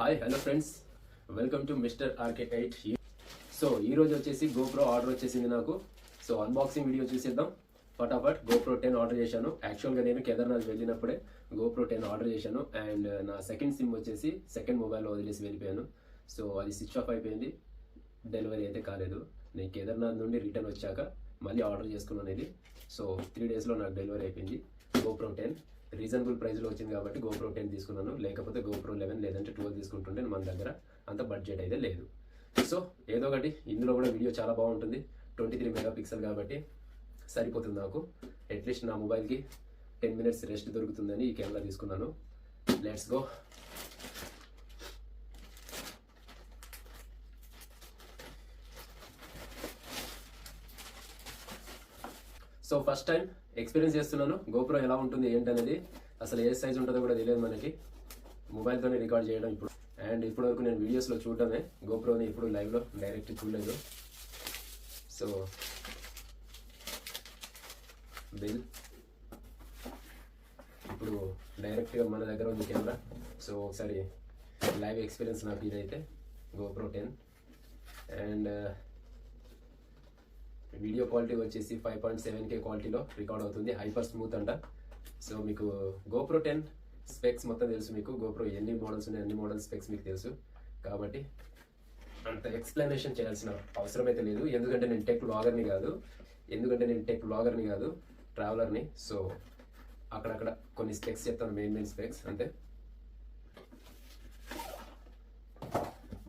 Hi hello friends, welcome to mister RK 8. So ఈరోజు వచ్చేసి GoPro order వచ్చేసింది నాకు. సో అన్బాక్సింగ్ వీడియో చూసేద్దాం ఫటాఫట్. గోప్రో 10 ఆర్డర్ చేశాను. యాక్చువల్గా నేను కేదార్నాథ్ వెళ్ళినప్పుడే గోప్రో 10 ఆర్డర్ చేశాను. అండ్ నా సెకండ్ సిమ్ వచ్చేసి సెకండ్ మొబైల్లో వదిలేసి వెళ్ళిపోయాను. సో అది స్విచ్ ఆఫ్ అయిపోయింది, డెలివరీ అయితే కాలేదు. నేను కేదార్నాథ్ నుండి రిటర్న్ వచ్చాక మళ్ళీ ఆర్డర్ చేసుకున్నాను ఇది. సో 3 డేస్లో నాకు డెలివరీ అయిపోయింది. గోప్రో 10 రీజనబుల్ ప్రైస్లో వచ్చింది కాబట్టి గోప్రో 10 తీసుకున్నాను. లేకపోతే గోప్రో 11 లేదంటే 12 తీసుకుంటుంటే మన దగ్గర అంత బడ్జెట్ అయితే లేదు. సో ఏదో ఒకటి, ఇందులో కూడా వీడియో చాలా బాగుంటుంది. 23 మెగాపిక్సెల్ కాబట్టి సరిపోతుంది నాకు. అట్లీస్ట్ నా మొబైల్కి 10 మినిట్స్ రెస్ట్ దొరుకుతుందని ఈ కెమెరా తీసుకున్నాను. Let's go. So first time experience చేస్తున్నాను గోప్రో ఎలా ఉంటుంది ఏంటనేది. అసలు ఏ సైజ్ ఉంటుందో కూడా తెలియదు మనకి. మొబైల్తోనే రికార్డ్ చేయడం ఇప్పుడు. అండ్ ఇప్పటివరకు నేను వీడియోస్లో చూడటమే, గోప్రోని ఇప్పుడు లైవ్లో డైరెక్ట్ చూడలేదు. సో బిల్ ఇప్పుడు డైరెక్ట్గా మన దగ్గర ఉంది కెమెరా. సో ఒకసారి లైవ్ ఎక్స్పీరియన్స్ నాకు ఇదైతే గోప్రో 10. అండ్ వీడియో క్వాలిటీ వచ్చేసి 5.7K క్వాలిటీలో రికార్డ్ అవుతుంది. హైపర్ స్మూత్ అంట. సో మీకు గోప్రో 10 స్పెక్స్ మొత్తం తెలుసు. మీకు గోప్రో ఎన్ని మోడల్స్ ఉన్నాయి, అన్ని మోడల్ స్పెక్స్ మీకు తెలుసు కాబట్టి అంత ఎక్స్ప్లెనేషన్ చేయాల్సిన అవసరం అయితే లేదు. ఎందుకంటే నేను టెక్ బ్లాగర్ని కాదు, ట్రావెలర్ని. సో అక్కడక్కడ కొన్ని స్పెక్స్ చెప్తాను, మెయిన్ స్పెక్స్ అంతే.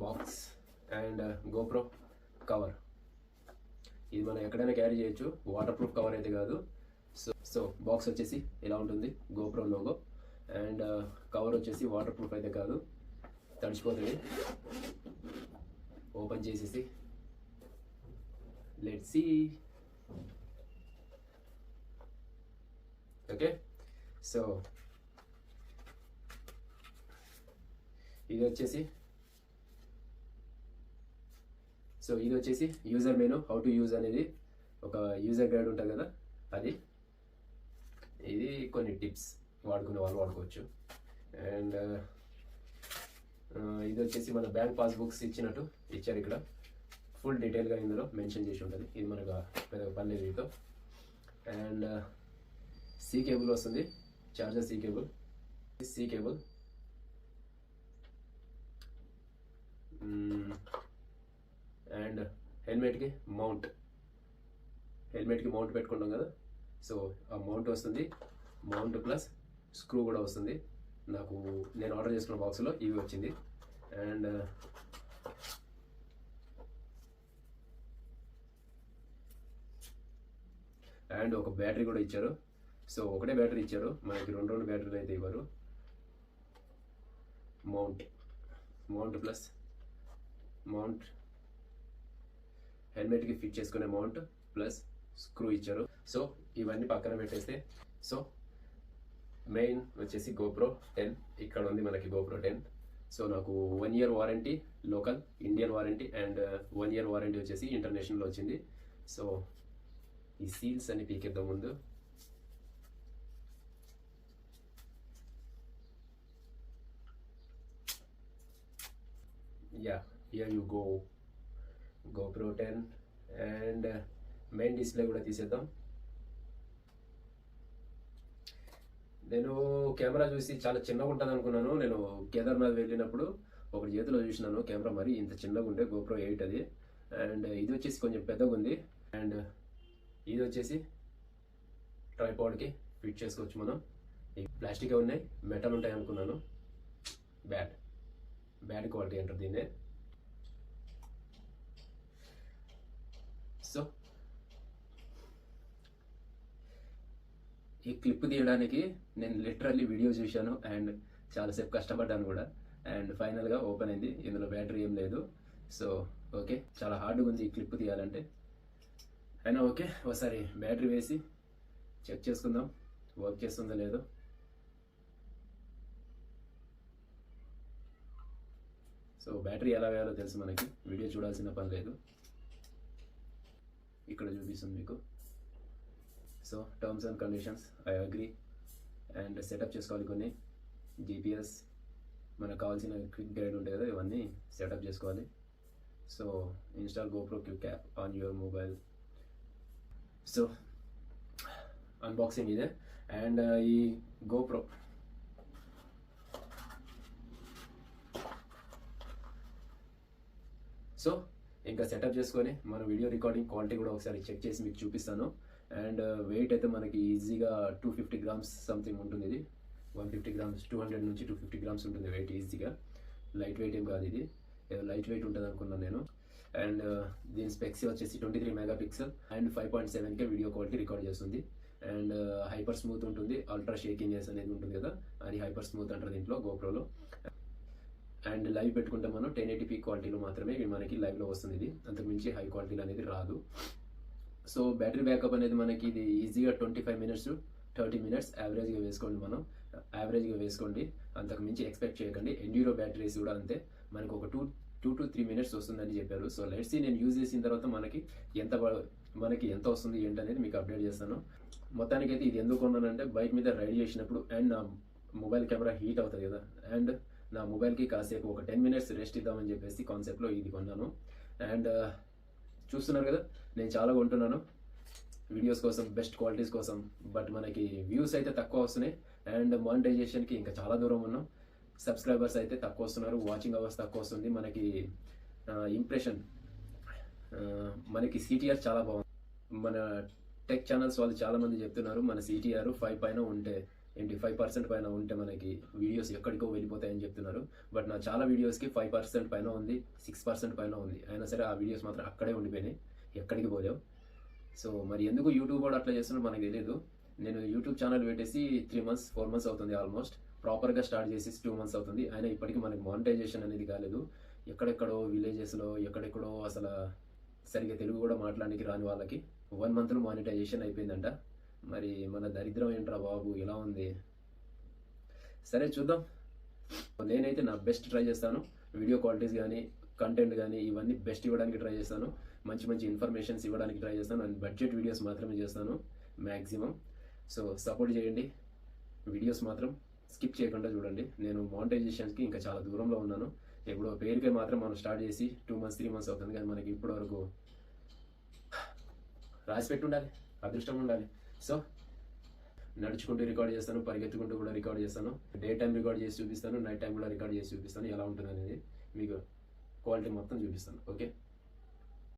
బాక్స్ అండ్ గోప్రో కవర్, ఇది మనం ఎక్కడైనా క్యారీ చేయొచ్చు. వాటర్ ప్రూఫ్ కవర్ అయితే కాదు. సో బాక్స్ వచ్చేసి ఇలా ఉంటుంది, గోప్రో లోగో. అండ్ కవర్ వచ్చేసి వాటర్ ప్రూఫ్ అయితే కాదు, తడిచిపోతుంది. ఓపెన్ చేసేసి లెట్స్ సీ. ఓకే, సో ఇది వచ్చేసి user menu, how to use అనేది ఒక యూజర్ గైడ్ ఉంటుంది కదా, అది. ఇది కొన్ని టిప్స్ వాడుకునే వాళ్ళు వాడుకోవచ్చు. అండ్ ఇది వచ్చేసి మన బ్యాంక్ పాస్బుక్స్ ఇచ్చారు ఇక్కడ. ఫుల్ డీటెయిల్గా ఇందులో మెన్షన్ చేసి ఉంటుంది. ఇది మనకు పెద్ద పని దీంతో. అండ్ సి కేబుల్ వస్తుంది, చార్జర్ సి కేబుల్. అండ్ హెల్మెట్కి మౌంట్ పెట్టుకుంటాం కదా, సో ఆ మౌంట్ వస్తుంది. మౌంట్ ప్లస్ స్క్రూ కూడా వస్తుంది. నేను ఆర్డర్ చేసుకున్న బాక్స్లో ఇవి వచ్చింది. అండ్ ఒక బ్యాటరీ కూడా ఇచ్చారు. సో ఒకటే బ్యాటరీ ఇచ్చారు, మనకి రెండు బ్యాటరీలు అయితే ఇవ్వరు. మౌంట్ ప్లస్ మౌంట్, హెల్మెట్కి ఫిట్ చేసుకునే మౌంట్ ప్లస్ స్క్రూ ఇచ్చారు. సో ఇవన్నీ పక్కన పెట్టేస్తే, సో మెయిన్ వచ్చేసి గోప్రో 10 ఇక్కడ ఉంది మనకి. గోప్రో 10 సో నాకు 1 year warranty local, Indian warranty, and 1 year warranty వచ్చేసి ఇంటర్నేషనల్ వచ్చింది. సో ఈ సీల్స్ అన్ని పీకేద్దాం ముందు. Yeah, here you go, GoPro 10. And main display కూడా తీసేద్దాం. నేను కెమెరా చూసి చాలా చిన్నగా ఉంటుంది అనుకున్నాను. నేను కేదార్నాథ్ వెళ్ళినప్పుడు ఒకటి చేతిలో చూసినాను కెమెరా, మరి ఇంత చిన్నగా ఉండే గోప్రో 8 అది. అండ్ ఇది వచ్చేసి కొంచెం పెద్దగా ఉంది. అండ్ ఇది వచ్చేసి ట్రైపాడ్కి ఫిట్ చేసుకోవచ్చు మనం. ప్లాస్టిక్ ఉన్నాయి, మెటల్ ఉంటాయి అనుకున్నాను. బ్యాడ్ క్వాలిటీ అంటారు దీన్నే. సో ఈ క్లిప్ తీయడానికి నేను లిటరల్లీ వీడియో చూశాను అండ్ చాలాసేపు కష్టపడ్డాను కూడా. అండ్ ఫైనల్గా ఓపెన్ అయింది. ఇందులో బ్యాటరీ ఏం లేదు. సో ఓకే, చాలా హార్డ్గా ఉంది ఈ క్లిప్ తీయాలంటే. అయినా ఓకే, ఒకసారి బ్యాటరీ వేసి చెక్ చేసుకుందాం వర్క్ చేస్తుందో లేదో. సో బ్యాటరీ ఎలా వేయాలో తెలుసు మనకి, వీడియో చూడాల్సిన పని లేదు. ఇక్కడ చూపిస్తుంది మీకు. So terms and conditions, I agree. And setup చేసుకోవాలి కొన్ని, GPS, మనకు కావాల్సిన క్విక్ గైడ్ ఉంటుంది కదా, ఇవన్నీ సెటప్ చేసుకోవాలి. So install GoPro quick app on your mobile. So unboxing ఇదే. అండ్ ఈ గోప్రో సో ఇంకా సెటప్ చేసుకొని మన వీడియో రికార్డింగ్ క్వాలిటీ కూడా ఒకసారి చెక్ చేసి మీకు చూపిస్తాను. అండ్ వెయిట్ అయితే మనకి ఈజీగా 250 గ్రామ్స్ సంథింగ్ ఉంటుంది. ఇది 150 గ్రామ్స్, 200 నుంచి 250 గ్రామ్స్ ఉంటుంది వెయిట్ ఈజీగా. లైట్ వెయిట్ ఏం కాదు, ఇది ఏదో లైట్ వెయిట్ ఉంటుంది అనుకున్నాను నేను. అండ్ దీని స్పెక్స్ వచ్చేసి 23 megapixel and 5.7K video quality record చేస్తుంది. అండ్ హైపర్ స్మూత్ ఉంటుంది, అల్ట్రా షేకింగ్నెస్ అనేది ఉంటుంది కదా, అది హైపర్ స్మూత్ అంటారు దీంట్లో గోప్రోలో. అండ్ లైవ్ పెట్టుకుంటే మనం 1080p క్వాలిటీలో మాత్రమే మనకి లైవ్లో వస్తుంది. ఇది అంతకుమించి హై క్వాలిటీలో అనేది రాదు. సో బ్యాటరీ బ్యాకప్ అనేది మనకి ఇది ఈజీగా 25 మినిట్స్ 30 మినిట్స్ యావరేజ్గా వేసుకోండి. మనం యావరేజ్గా వేసుకోండి, అంతకు మించి ఎక్స్పెక్ట్ చేయకండి. ఎండ్యూరో బ్యాటరీస్ కూడా అంతే, మనకు ఒక 2 to 3 మినిట్స్ వస్తుందని చెప్పారు. సో లెట్స్ సీ, నేను యూజ్ చేసిన తర్వాత మనకి ఎంత వస్తుంది ఏంటనేది మీకు అప్డేట్ చేస్తాను. మొత్తానికైతే ఇది ఎందుకు కొన్నానంటే బైక్ మీద రైడ్ చేసినప్పుడు అండ్ నా మొబైల్ కెమెరా హీట్ అవుతుంది కదా, అండ్ నా మొబైల్కి కాసేపు ఒక 10 మినిట్స్ రెస్ట్ ఇద్దామని చెప్పేసి కాన్సెప్ట్లో ఇది కొన్నాను. అండ్ చూస్తున్నారు కదా, నేను చాలా కొంటున్నాను వీడియోస్ కోసం, బెస్ట్ క్వాలిటీస్ కోసం. బట్ మనకి వ్యూస్ అయితే తక్కువ వస్తున్నాయి అండ్ మానిటైజేషన్కి ఇంకా చాలా దూరం ఉన్నాం. సబ్స్క్రైబర్స్ అయితే తక్కువ వస్తున్నారు, వాచింగ్ అవర్స్ తక్కువ వస్తుంది. మనకి ఇంప్రెషన్, మనకి సిటిఆర్ చాలా బాగుంది. మన టెక్ ఛానల్స్ వాళ్ళు చాలామంది చెప్తున్నారు మన సిటిఆర్ 5 పైన ఉంటే 5% పైన ఉంటే మనకి వీడియోస్ ఎక్కడికో వెళ్ళిపోతాయని చెప్తున్నారు. బట్ నా చాలా వీడియోస్కి 5% పైన ఉంది, 6% పైన ఉంది. అయినా సరే ఆ వీడియోస్ మాత్రం అక్కడే ఉండిపోయినాయి, ఎక్కడికి పోలేవు. సో మరి ఎందుకు యూట్యూబ్ కూడా అట్లా చేస్తున్నారో మనకు తెలియదు. నేను యూట్యూబ్ ఛానల్ పెట్టేసి 3 months 4 months అవుతుంది ఆల్మోస్ట్. ప్రాపర్గా స్టార్ట్ చేసేసి 2 months అవుతుంది. అయినా ఇప్పటికీ మనకి మానిటైజేషన్ అనేది కాలేదు. ఎక్కడెక్కడో విలేజెస్లో ఎక్కడెక్కడో అసలు సరిగ్గా తెలుగు కూడా మాట్లాడడానికి రాని వాళ్ళకి 1 monthలో మానిటైజేషన్ అయిపోయిందంట. మరి మన దరిద్రం ఏంట్రా బాబు, ఎలా ఉంది? సరే చూద్దాం. నేనైతే నా బెస్ట్ ట్రై చేస్తాను. వీడియో క్వాలిటీస్ కానీ కంటెంట్ కానీ ఇవన్నీ బెస్ట్ ఇవ్వడానికి ట్రై చేస్తాను. మంచి మంచి ఇన్ఫర్మేషన్స్ ఇవ్వడానికి ట్రై చేస్తాను. అండ్ బడ్జెట్ వీడియోస్ మాత్రమే చేస్తాను మ్యాక్సిమం. సో సపోర్ట్ చేయండి, వీడియోస్ మాత్రం స్కిప్ చేయకుండా చూడండి. నేను మానిటైజేషన్స్కి ఇంకా చాలా దూరంలో ఉన్నాను. ఇప్పుడు పేరుకే మాత్రం మనం స్టార్ట్ చేసి 2 months 3 months అవుతుంది, కానీ మనకి ఇప్పటి వరకు రాసి పెట్టి ఉండాలి, అదృష్టం ఉండాలి. సో నడుచుకుంటూ రికార్డ్ చేస్తాను, పరిగెత్తుకుంటూ కూడా రికార్డ్ చేస్తాను. డే టైం రికార్డ్ చేసి చూపిస్తాను, నైట్ టైం కూడా రికార్డ్ చేసి చూపిస్తాను. ఎలా ఉంటుంది అనేది మీకు క్వాలిటీ మొత్తం చూపిస్తాను. ఓకే.